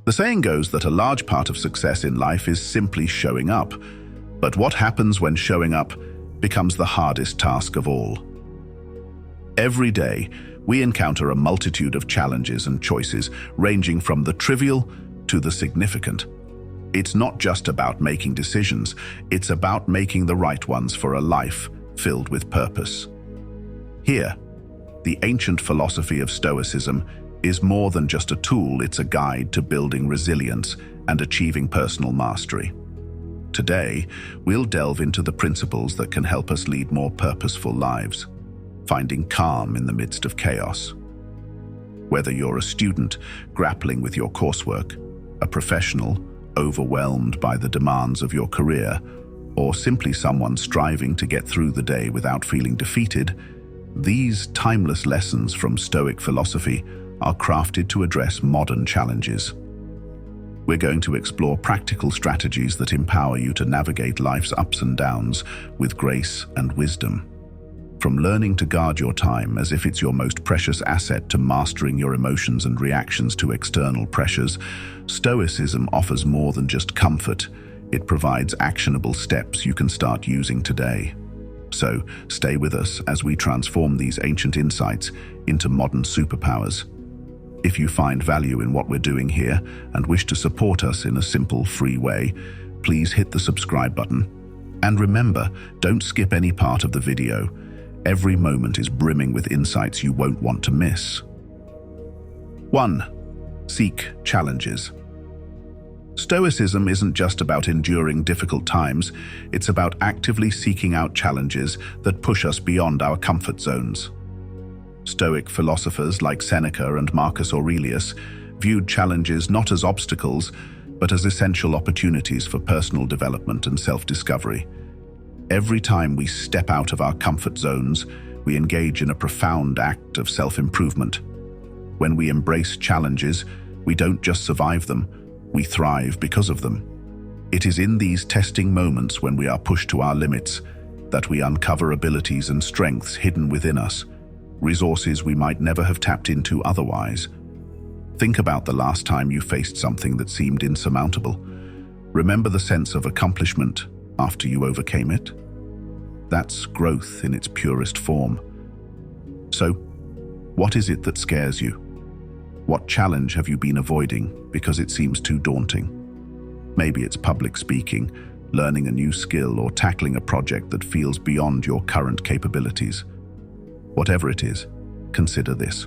The saying goes that a large part of success in life is simply showing up. But what happens when showing up becomes the hardest task of all? Every day, we encounter a multitude of challenges and choices, ranging from the trivial to the significant. It's not just about making decisions, it's about making the right ones for a life filled with purpose. Here, the ancient philosophy of Stoicism is more than just a tool, it's a guide to building resilience and achieving personal mastery. Today, we'll delve into the principles that can help us lead more purposeful lives, finding calm in the midst of chaos. Whether you're a student grappling with your coursework, a professional overwhelmed by the demands of your career, or simply someone striving to get through the day without feeling defeated, these timeless lessons from Stoic philosophy are crafted to address modern challenges. We're going to explore practical strategies that empower you to navigate life's ups and downs with grace and wisdom. From learning to guard your time as if it's your most precious asset to mastering your emotions and reactions to external pressures, Stoicism offers more than just comfort. It provides actionable steps you can start using today. So, stay with us as we transform these ancient insights into modern superpowers. If you find value in what we're doing here and wish to support us in a simple, free way, please hit the subscribe button. And remember, don't skip any part of the video. Every moment is brimming with insights you won't want to miss. 1. Seek challenges. Stoicism isn't just about enduring difficult times, it's about actively seeking out challenges that push us beyond our comfort zones. Stoic philosophers like Seneca and Marcus Aurelius viewed challenges not as obstacles, but as essential opportunities for personal development and self-discovery. Every time we step out of our comfort zones, we engage in a profound act of self-improvement. When we embrace challenges, we don't just survive them, we thrive because of them. It is in these testing moments when we are pushed to our limits that we uncover abilities and strengths hidden within us, resources we might never have tapped into otherwise. Think about the last time you faced something that seemed insurmountable. Remember the sense of accomplishment after you overcame it? That's growth in its purest form. So, what is it that scares you? What challenge have you been avoiding because it seems too daunting? Maybe it's public speaking, learning a new skill, or tackling a project that feels beyond your current capabilities. Whatever it is, consider this: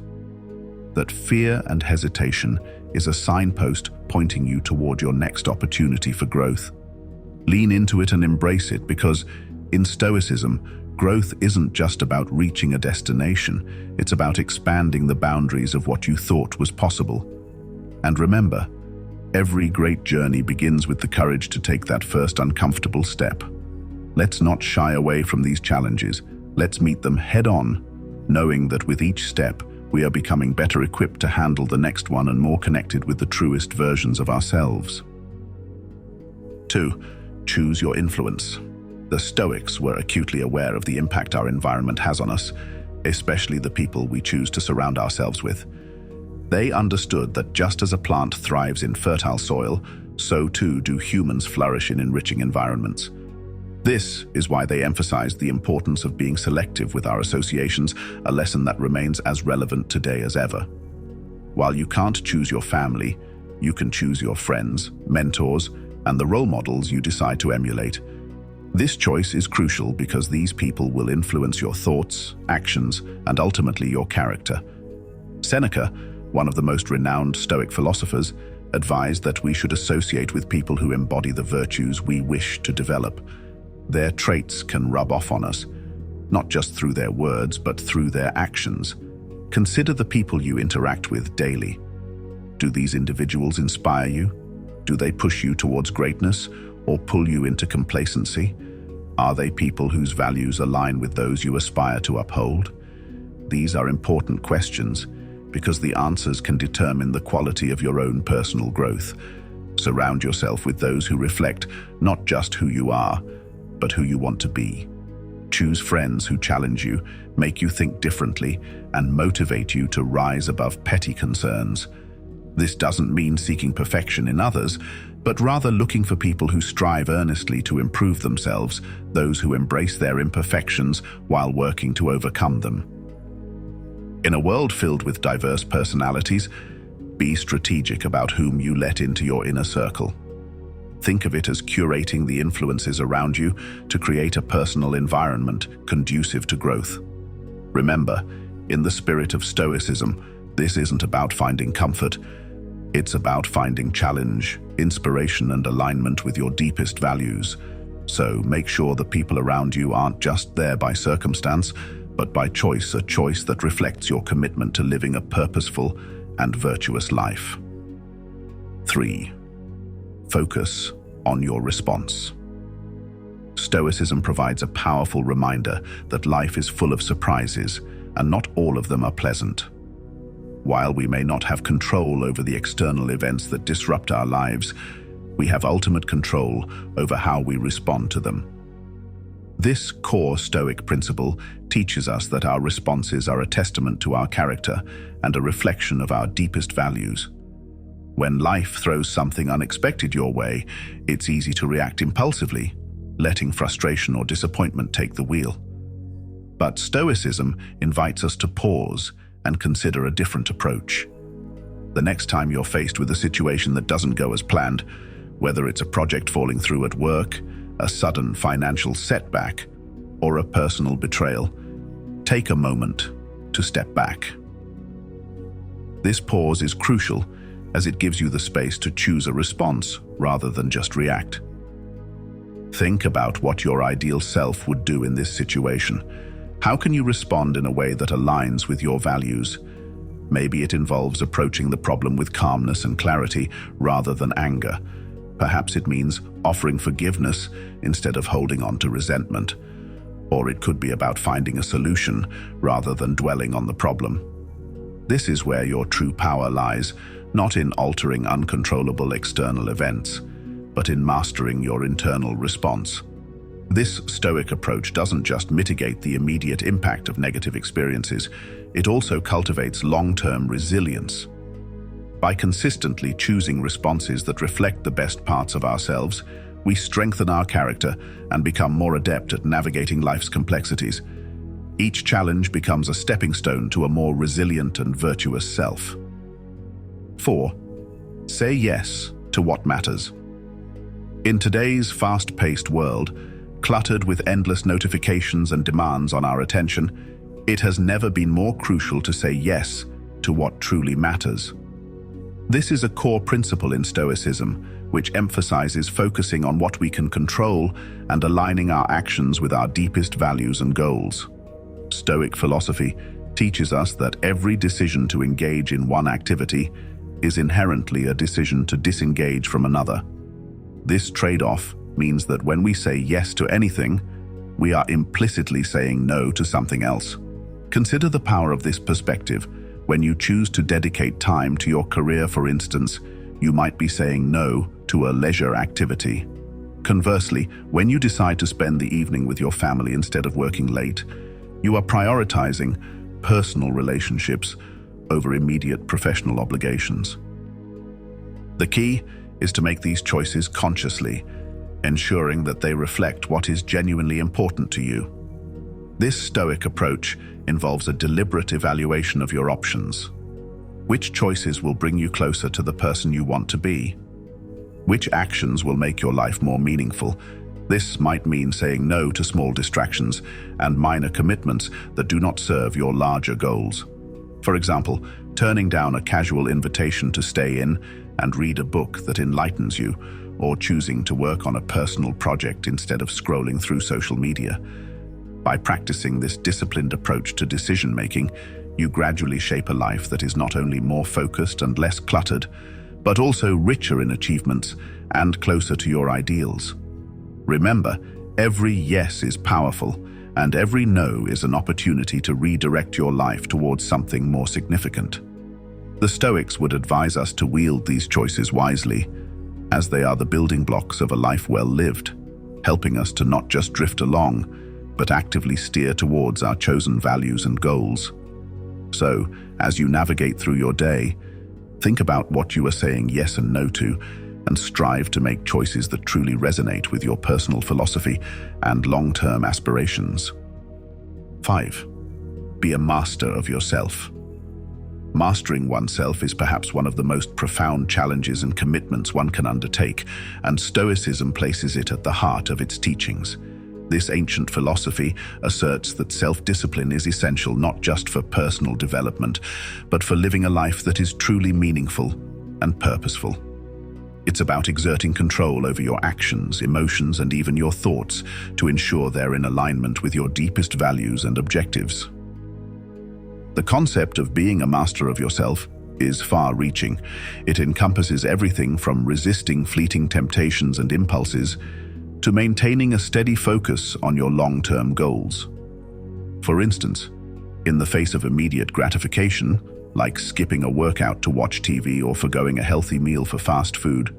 that fear and hesitation is a signpost pointing you toward your next opportunity for growth. Lean into it and embrace it, because in Stoicism, growth isn't just about reaching a destination, it's about expanding the boundaries of what you thought was possible. And remember, every great journey begins with the courage to take that first uncomfortable step. Let's not shy away from these challenges. Let's meet them head-on, knowing that with each step, we are becoming better equipped to handle the next one and more connected with the truest versions of ourselves. 2. Choose your influence. The Stoics were acutely aware of the impact our environment has on us, especially the people we choose to surround ourselves with. They understood that just as a plant thrives in fertile soil, so too do humans flourish in enriching environments. This is why they emphasized the importance of being selective with our associations, a lesson that remains as relevant today as ever. While you can't choose your family, you can choose your friends, mentors, and the role models you decide to emulate. This choice is crucial because these people will influence your thoughts, actions, and ultimately your character. Seneca, one of the most renowned Stoic philosophers, advised that we should associate with people who embody the virtues we wish to develop. Their traits can rub off on us, not just through their words, but through their actions. Consider the people you interact with daily. Do these individuals inspire you? Do they push you towards greatness or pull you into complacency? Are they people whose values align with those you aspire to uphold? These are important questions because the answers can determine the quality of your own personal growth. Surround yourself with those who reflect not just who you are, but who you want to be. Choose friends who challenge you, make you think differently, and motivate you to rise above petty concerns. This doesn't mean seeking perfection in others, but rather looking for people who strive earnestly to improve themselves, those who embrace their imperfections while working to overcome them. In a world filled with diverse personalities, be strategic about whom you let into your inner circle. Think of it as curating the influences around you to create a personal environment conducive to growth. Remember, in the spirit of Stoicism, this isn't about finding comfort. It's about finding challenge, inspiration, and alignment with your deepest values. So make sure the people around you aren't just there by circumstance, but by choice, a choice that reflects your commitment to living a purposeful and virtuous life. 3. Focus on your response. Stoicism provides a powerful reminder that life is full of surprises, and not all of them are pleasant. While we may not have control over the external events that disrupt our lives, we have ultimate control over how we respond to them. This core Stoic principle teaches us that our responses are a testament to our character and a reflection of our deepest values. When life throws something unexpected your way, it's easy to react impulsively, letting frustration or disappointment take the wheel. But Stoicism invites us to pause and consider a different approach. The next time you're faced with a situation that doesn't go as planned, whether it's a project falling through at work, a sudden financial setback, or a personal betrayal, take a moment to step back. This pause is crucial, as it gives you the space to choose a response rather than just react. Think about what your ideal self would do in this situation. How can you respond in a way that aligns with your values? Maybe it involves approaching the problem with calmness and clarity rather than anger. Perhaps it means offering forgiveness instead of holding on to resentment. Or it could be about finding a solution rather than dwelling on the problem. This is where your true power lies, not in altering uncontrollable external events, but in mastering your internal response. This Stoic approach doesn't just mitigate the immediate impact of negative experiences, it also cultivates long-term resilience. By consistently choosing responses that reflect the best parts of ourselves, we strengthen our character and become more adept at navigating life's complexities. Each challenge becomes a stepping stone to a more resilient and virtuous self. 4. Say yes to what matters. In today's fast-paced world, cluttered with endless notifications and demands on our attention, it has never been more crucial to say yes to what truly matters. This is a core principle in Stoicism, which emphasizes focusing on what we can control and aligning our actions with our deepest values and goals. Stoic philosophy teaches us that every decision to engage in one activity is inherently a decision to disengage from another. This trade-off means that when we say yes to anything, we are implicitly saying no to something else. Consider the power of this perspective. When you choose to dedicate time to your career, for instance, you might be saying no to a leisure activity. Conversely, when you decide to spend the evening with your family instead of working late, you are prioritizing personal relationships over immediate professional obligations. The key is to make these choices consciously, ensuring that they reflect what is genuinely important to you. This Stoic approach involves a deliberate evaluation of your options. Which choices will bring you closer to the person you want to be? Which actions will make your life more meaningful? This might mean saying no to small distractions and minor commitments that do not serve your larger goals. For example, turning down a casual invitation to stay in and read a book that enlightens you, or choosing to work on a personal project instead of scrolling through social media. By practicing this disciplined approach to decision-making, you gradually shape a life that is not only more focused and less cluttered, but also richer in achievements and closer to your ideals. Remember, every yes is powerful, and every no is an opportunity to redirect your life towards something more significant. The Stoics would advise us to wield these choices wisely, as they are the building blocks of a life well lived, helping us to not just drift along, but actively steer towards our chosen values and goals. So, as you navigate through your day, Think about what you are saying yes and no to, and strive to make choices that truly resonate with your personal philosophy and long-term aspirations. 5. Be a master of yourself. Mastering oneself is perhaps one of the most profound challenges and commitments one can undertake, and Stoicism places it at the heart of its teachings. This ancient philosophy asserts that self-discipline is essential not just for personal development, but for living a life that is truly meaningful and purposeful. It's about exerting control over your actions, emotions, and even your thoughts to ensure they're in alignment with your deepest values and objectives. The concept of being a master of yourself is far-reaching. It encompasses everything from resisting fleeting temptations and impulses to maintaining a steady focus on your long-term goals. For instance, in the face of immediate gratification, like skipping a workout to watch TV or forgoing a healthy meal for fast food,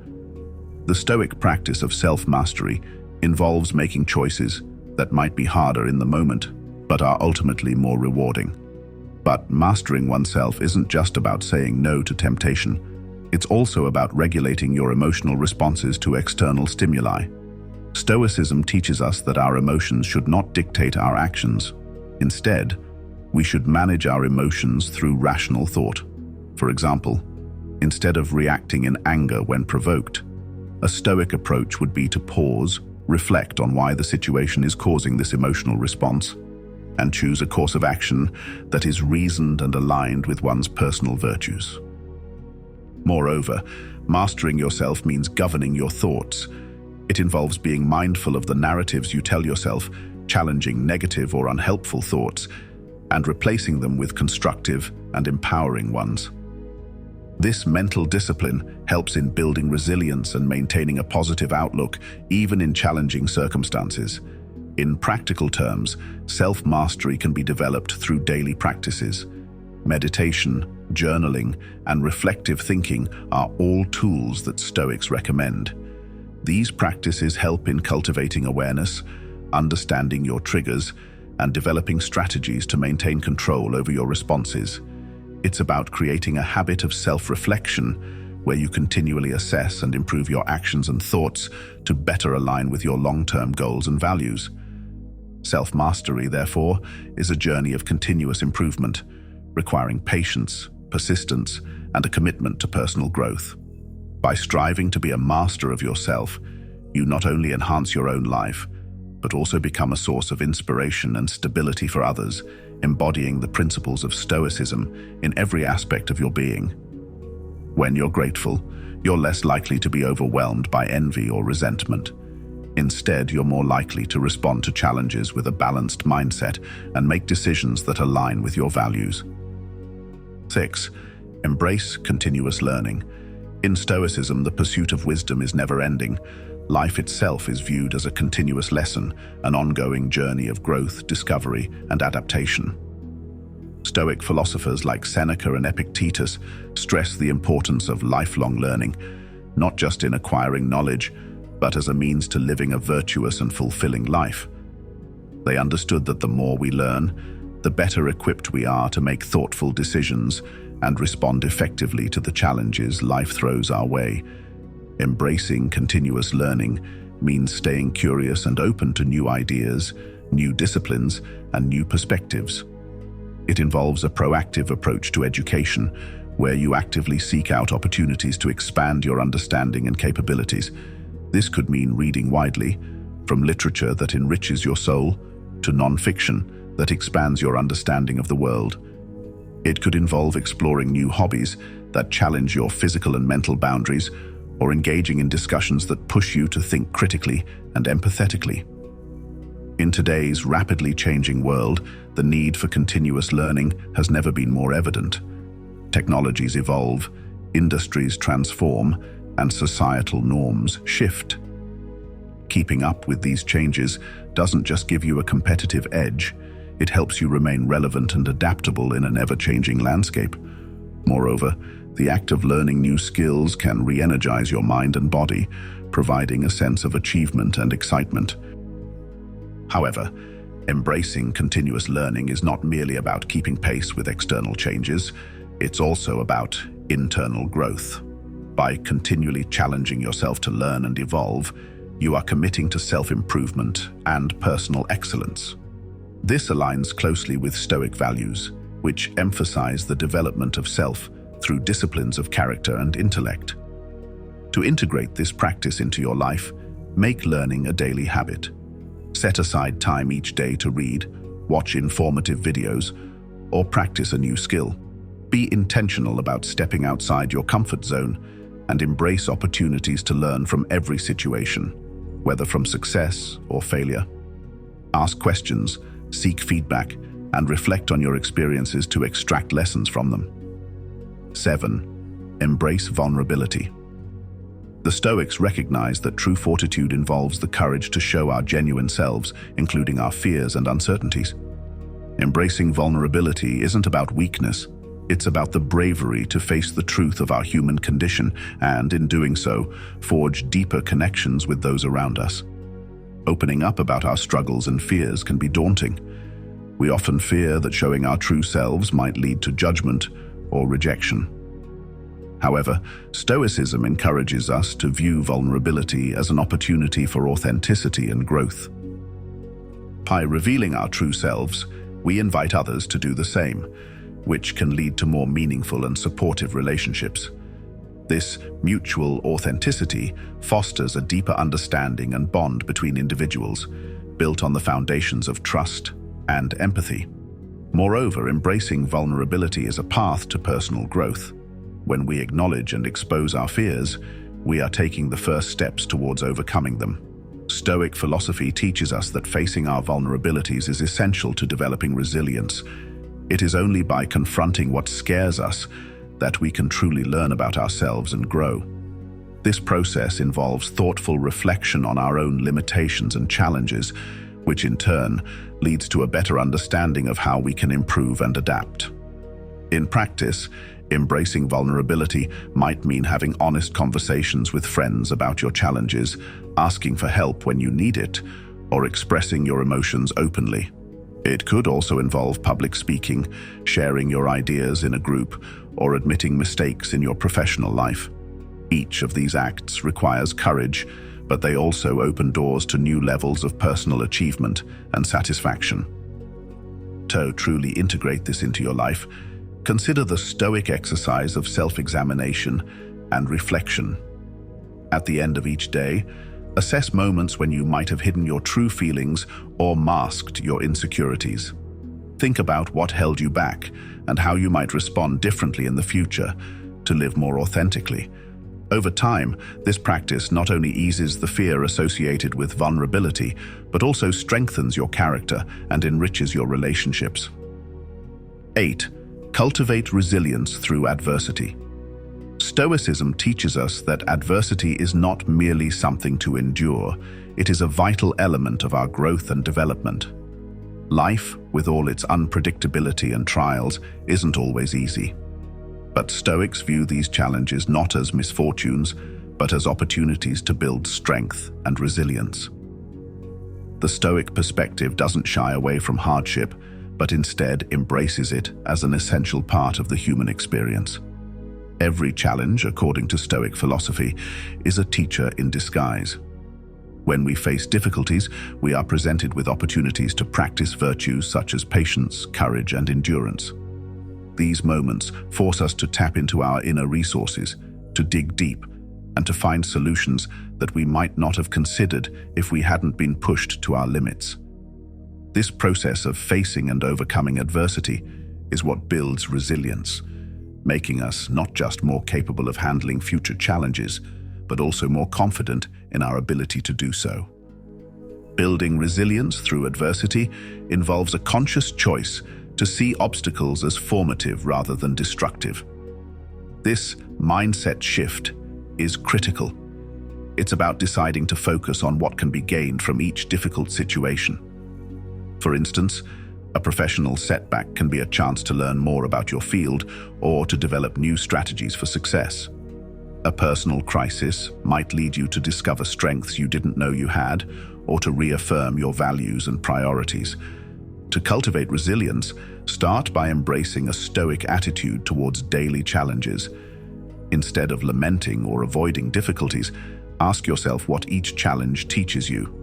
the Stoic practice of self-mastery involves making choices that might be harder in the moment, but are ultimately more rewarding. But mastering oneself isn't just about saying no to temptation. It's also about regulating your emotional responses to external stimuli. Stoicism teaches us that our emotions should not dictate our actions. Instead, we should manage our emotions through rational thought. For example, instead of reacting in anger when provoked, a Stoic approach would be to pause, reflect on why the situation is causing this emotional response, and choose a course of action that is reasoned and aligned with one's personal virtues. Moreover, mastering yourself means governing your thoughts. It involves being mindful of the narratives you tell yourself, challenging negative or unhelpful thoughts, and replacing them with constructive and empowering ones. This mental discipline helps in building resilience and maintaining a positive outlook, even in challenging circumstances. In practical terms, self-mastery can be developed through daily practices. Meditation, journaling, and reflective thinking are all tools that Stoics recommend. These practices help in cultivating awareness, understanding your triggers, and developing strategies to maintain control over your responses. It's about creating a habit of self-reflection where you continually assess and improve your actions and thoughts to better align with your long-term goals and values. Self-mastery, therefore, is a journey of continuous improvement, requiring patience, persistence, and a commitment to personal growth. By striving to be a master of yourself, you not only enhance your own life, but also become a source of inspiration and stability for others, embodying the principles of Stoicism in every aspect of your being. When you're grateful, you're less likely to be overwhelmed by envy or resentment. Instead, you're more likely to respond to challenges with a balanced mindset and make decisions that align with your values. 6. Embrace continuous learning. In Stoicism, the pursuit of wisdom is never-ending. Life itself is viewed as a continuous lesson, an ongoing journey of growth, discovery, and adaptation. Stoic philosophers like Seneca and Epictetus stress the importance of lifelong learning, not just in acquiring knowledge, but as a means to living a virtuous and fulfilling life. They understood that the more we learn, the better equipped we are to make thoughtful decisions and respond effectively to the challenges life throws our way. Embracing continuous learning means staying curious and open to new ideas, new disciplines, and new perspectives. It involves a proactive approach to education, where you actively seek out opportunities to expand your understanding and capabilities. This could mean reading widely, from literature that enriches your soul to non-fiction that expands your understanding of the world. It could involve exploring new hobbies that challenge your physical and mental boundaries, or engaging in discussions that push you to think critically and empathetically. In today's rapidly changing world, the need for continuous learning has never been more evident. Technologies evolve, industries transform, and societal norms shift. Keeping up with these changes doesn't just give you a competitive edge, it helps you remain relevant and adaptable in an ever-changing landscape. Moreover, the act of learning new skills can re-energize your mind and body, providing a sense of achievement and excitement. However, embracing continuous learning is not merely about keeping pace with external changes. It's also about internal growth. By continually challenging yourself to learn and evolve, you are committing to self-improvement and personal excellence. This aligns closely with Stoic values, which emphasize the development of self through disciplines of character and intellect. To integrate this practice into your life, make learning a daily habit. Set aside time each day to read, watch informative videos, or practice a new skill. Be intentional about stepping outside your comfort zone and embrace opportunities to learn from every situation, whether from success or failure. Ask questions, seek feedback, and reflect on your experiences to extract lessons from them. 7. Embrace vulnerability. The Stoics recognize that true fortitude involves the courage to show our genuine selves, including our fears and uncertainties. Embracing vulnerability isn't about weakness. It's about the bravery to face the truth of our human condition and, in doing so, forge deeper connections with those around us. Opening up about our struggles and fears can be daunting. We often fear that showing our true selves might lead to judgment or rejection. However, Stoicism encourages us to view vulnerability as an opportunity for authenticity and growth. By revealing our true selves, we invite others to do the same, which can lead to more meaningful and supportive relationships. This mutual authenticity fosters a deeper understanding and bond between individuals, built on the foundations of trust and empathy. Moreover, embracing vulnerability is a path to personal growth. When we acknowledge and expose our fears, we are taking the first steps towards overcoming them. Stoic philosophy teaches us that facing our vulnerabilities is essential to developing resilience. It is only by confronting what scares us that we can truly learn about ourselves and grow. This process involves thoughtful reflection on our own limitations and challenges, which in turn leads to a better understanding of how we can improve and adapt. In practice, embracing vulnerability might mean having honest conversations with friends about your challenges, asking for help when you need it, or expressing your emotions openly. It could also involve public speaking, sharing your ideas in a group, or admitting mistakes in your professional life. Each of these acts requires courage, but they also open doors to new levels of personal achievement and satisfaction. To truly integrate this into your life, consider the Stoic exercise of self-examination and reflection. At the end of each day, assess moments when you might have hidden your true feelings or masked your insecurities. Think about what held you back and how you might respond differently in the future to live more authentically. Over time, this practice not only eases the fear associated with vulnerability, but also strengthens your character and enriches your relationships. 8. Cultivate resilience through adversity. Stoicism teaches us that adversity is not merely something to endure, it is a vital element of our growth and development. Life, with all its unpredictability and trials, isn't always easy. But Stoics view these challenges not as misfortunes, but as opportunities to build strength and resilience. The Stoic perspective doesn't shy away from hardship, but instead embraces it as an essential part of the human experience. Every challenge, according to Stoic philosophy, is a teacher in disguise. When we face difficulties, we are presented with opportunities to practice virtues such as patience, courage, and endurance. These moments force us to tap into our inner resources, to dig deep, and to find solutions that we might not have considered if we hadn't been pushed to our limits. This process of facing and overcoming adversity is what builds resilience, making us not just more capable of handling future challenges, but also more confident in our ability to do so. Building resilience through adversity involves a conscious choice to see obstacles as formative rather than destructive. This mindset shift is critical. It's about deciding to focus on what can be gained from each difficult situation. For instance, a professional setback can be a chance to learn more about your field or to develop new strategies for success. A personal crisis might lead you to discover strengths you didn't know you had or to reaffirm your values and priorities. To cultivate resilience, start by embracing a stoic attitude towards daily challenges. Instead of lamenting or avoiding difficulties, ask yourself what each challenge teaches you.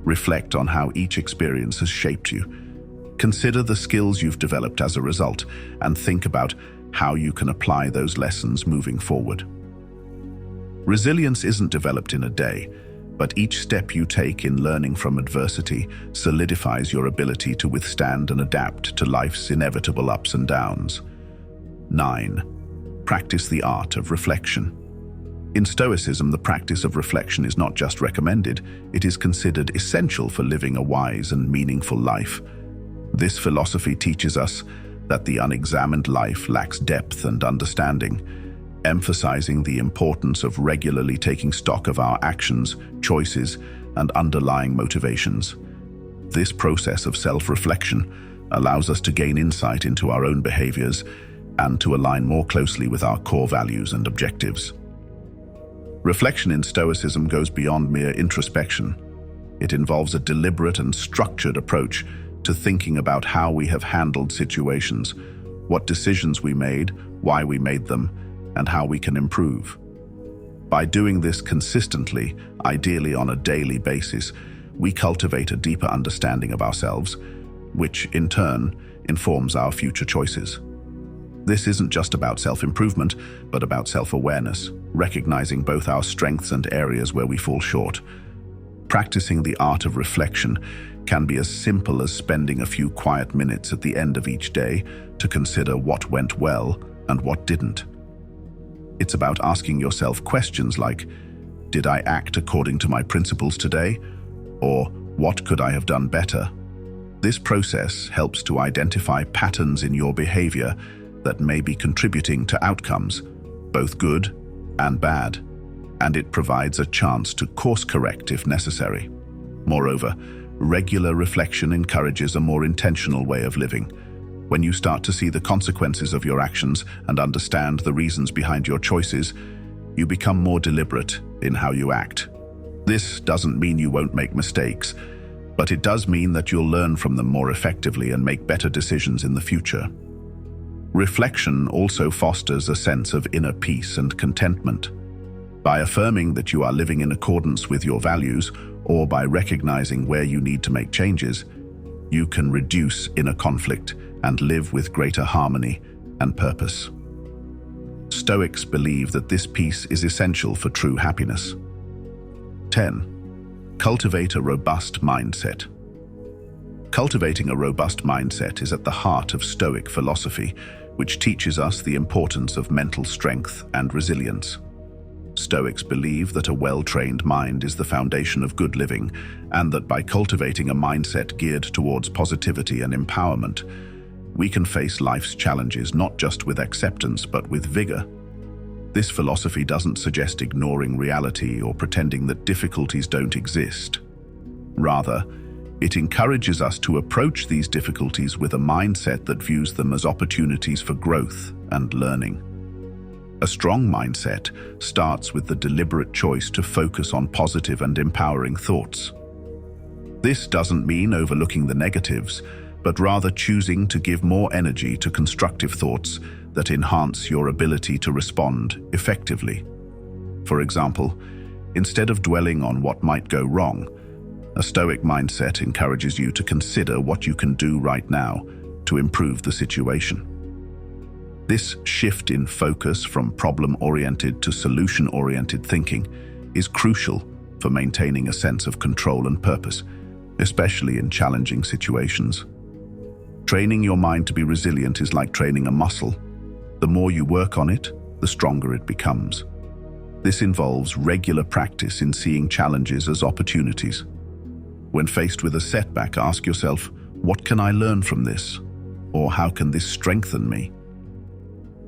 Reflect on how each experience has shaped you. Consider the skills you've developed as a result, and think about how you can apply those lessons moving forward. Resilience isn't developed in a day, but each step you take in learning from adversity solidifies your ability to withstand and adapt to life's inevitable ups and downs. 9. Practice the art of reflection. In Stoicism, the practice of reflection is not just recommended, it is considered essential for living a wise and meaningful life. This philosophy teaches us that the unexamined life lacks depth and understanding, emphasizing the importance of regularly taking stock of our actions, choices, and underlying motivations. This process of self-reflection allows us to gain insight into our own behaviors and to align more closely with our core values and objectives. Reflection in Stoicism goes beyond mere introspection. It involves a deliberate and structured approach to thinking about how we have handled situations, what decisions we made, why we made them, and how we can improve. By doing this consistently, ideally on a daily basis, we cultivate a deeper understanding of ourselves, which in turn informs our future choices. This isn't just about self-improvement, but about self-awareness, recognizing both our strengths and areas where we fall short. Practicing the art of reflection can be as simple as spending a few quiet minutes at the end of each day to consider what went well and what didn't. It's about asking yourself questions like, did I act according to my principles today? Or what could I have done better? This process helps to identify patterns in your behavior that may be contributing to outcomes, both good and bad, and it provides a chance to course correct if necessary. Moreover, regular reflection encourages a more intentional way of living. When you start to see the consequences of your actions and understand the reasons behind your choices, you become more deliberate in how you act. This doesn't mean you won't make mistakes, but it does mean that you'll learn from them more effectively and make better decisions in the future. Reflection also fosters a sense of inner peace and contentment. By affirming that you are living in accordance with your values, or by recognizing where you need to make changes, you can reduce inner conflict and live with greater harmony and purpose. Stoics believe that this peace is essential for true happiness. 10. Cultivate a robust mindset. Cultivating a robust mindset is at the heart of Stoic philosophy, which teaches us the importance of mental strength and resilience. Stoics believe that a well-trained mind is the foundation of good living, and that by cultivating a mindset geared towards positivity and empowerment, we can face life's challenges not just with acceptance but with vigor. This philosophy doesn't suggest ignoring reality or pretending that difficulties don't exist. Rather, it encourages us to approach these difficulties with a mindset that views them as opportunities for growth and learning. A strong mindset starts with the deliberate choice to focus on positive and empowering thoughts. This doesn't mean overlooking the negatives, but rather choosing to give more energy to constructive thoughts that enhance your ability to respond effectively. For example, instead of dwelling on what might go wrong, a Stoic mindset encourages you to consider what you can do right now to improve the situation. This shift in focus from problem-oriented to solution-oriented thinking is crucial for maintaining a sense of control and purpose, especially in challenging situations. Training your mind to be resilient is like training a muscle. The more you work on it, the stronger it becomes. This involves regular practice in seeing challenges as opportunities. When faced with a setback, ask yourself, what can I learn from this? Or how can this strengthen me?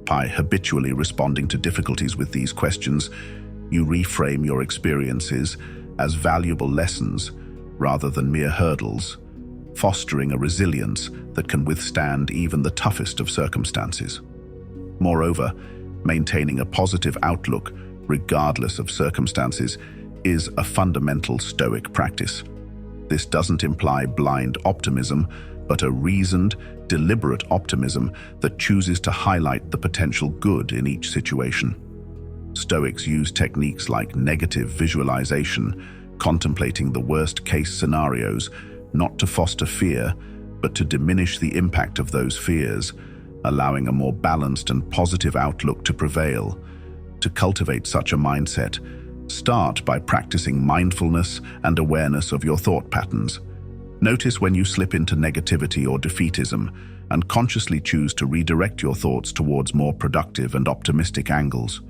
By habitually responding to difficulties with these questions, you reframe your experiences as valuable lessons rather than mere hurdles, fostering a resilience that can withstand even the toughest of circumstances. Moreover, maintaining a positive outlook, regardless of circumstances, is a fundamental Stoic practice. This doesn't imply blind optimism, but a reasoned, deliberate optimism that chooses to highlight the potential good in each situation. Stoics use techniques like negative visualization, contemplating the worst-case scenarios, not to foster fear, but to diminish the impact of those fears, allowing a more balanced and positive outlook to prevail. To cultivate such a mindset, start by practicing mindfulness and awareness of your thought patterns. Notice when you slip into negativity or defeatism, and consciously choose to redirect your thoughts towards more productive and optimistic angles.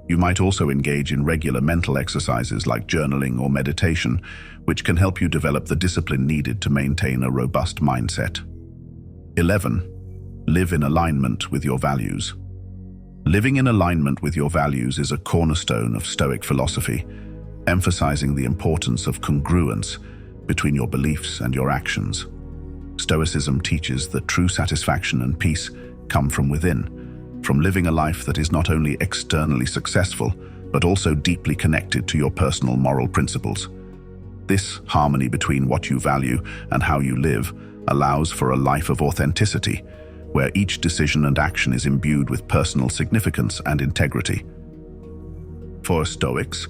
You might also engage in regular mental exercises like journaling or meditation, which can help you develop the discipline needed to maintain a robust mindset. 11. Live in alignment with your values. Living in alignment with your values is a cornerstone of Stoic philosophy, emphasizing the importance of congruence between your beliefs and your actions. Stoicism teaches that true satisfaction and peace come from within, from living a life that is not only externally successful, but also deeply connected to your personal moral principles. This harmony between what you value and how you live allows for a life of authenticity, where each decision and action is imbued with personal significance and integrity. For Stoics,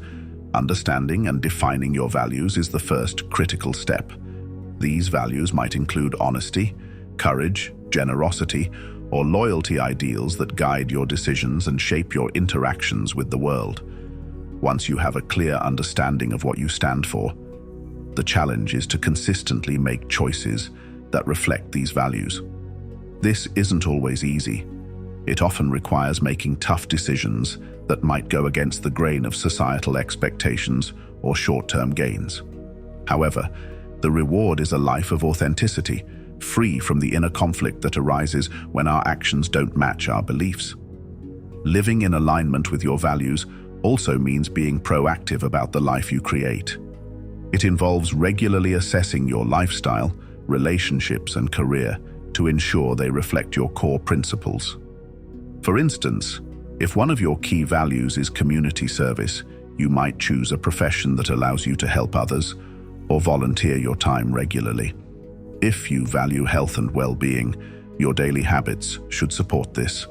understanding and defining your values is the first critical step. These values might include honesty, courage, generosity, or loyalty ideals that guide your decisions and shape your interactions with the world. Once you have a clear understanding of what you stand for, the challenge is to consistently make choices that reflect these values. This isn't always easy. It often requires making tough decisions that might go against the grain of societal expectations or short-term gains. However, the reward is a life of authenticity, free from the inner conflict that arises when our actions don't match our beliefs. Living in alignment with your values also means being proactive about the life you create. It involves regularly assessing your lifestyle, relationships, and career to ensure they reflect your core principles. For instance, if one of your key values is community service, you might choose a profession that allows you to help others or volunteer your time regularly. If you value health and well-being, your daily habits should support this,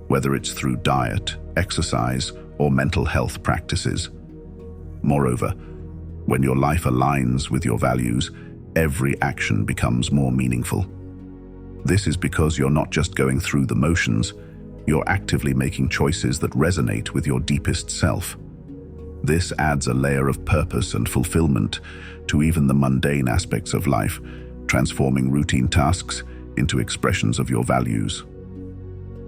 whether it's through diet, exercise, or mental health practices. Moreover, when your life aligns with your values, every action becomes more meaningful. This is because you're not just going through the motions, you're actively making choices that resonate with your deepest self. This adds a layer of purpose and fulfillment to even the mundane aspects of life, transforming routine tasks into expressions of your values.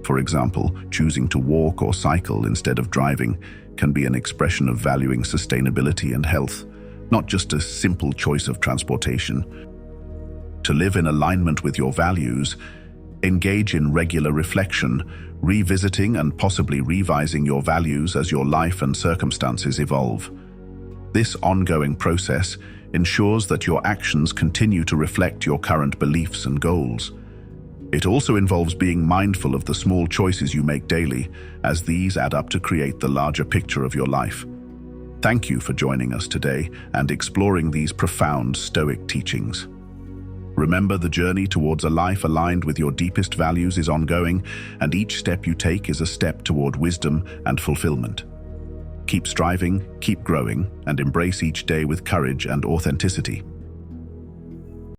For example, choosing to walk or cycle instead of driving can be an expression of valuing sustainability and health, not just a simple choice of transportation. To live in alignment with your values, engage in regular reflection, revisiting and possibly revising your values as your life and circumstances evolve. This ongoing process ensures that your actions continue to reflect your current beliefs and goals. It also involves being mindful of the small choices you make daily, as these add up to create the larger picture of your life. Thank you for joining us today and exploring these profound Stoic teachings. Remember, the journey towards a life aligned with your deepest values is ongoing, and each step you take is a step toward wisdom and fulfillment. Keep striving, keep growing, and embrace each day with courage and authenticity.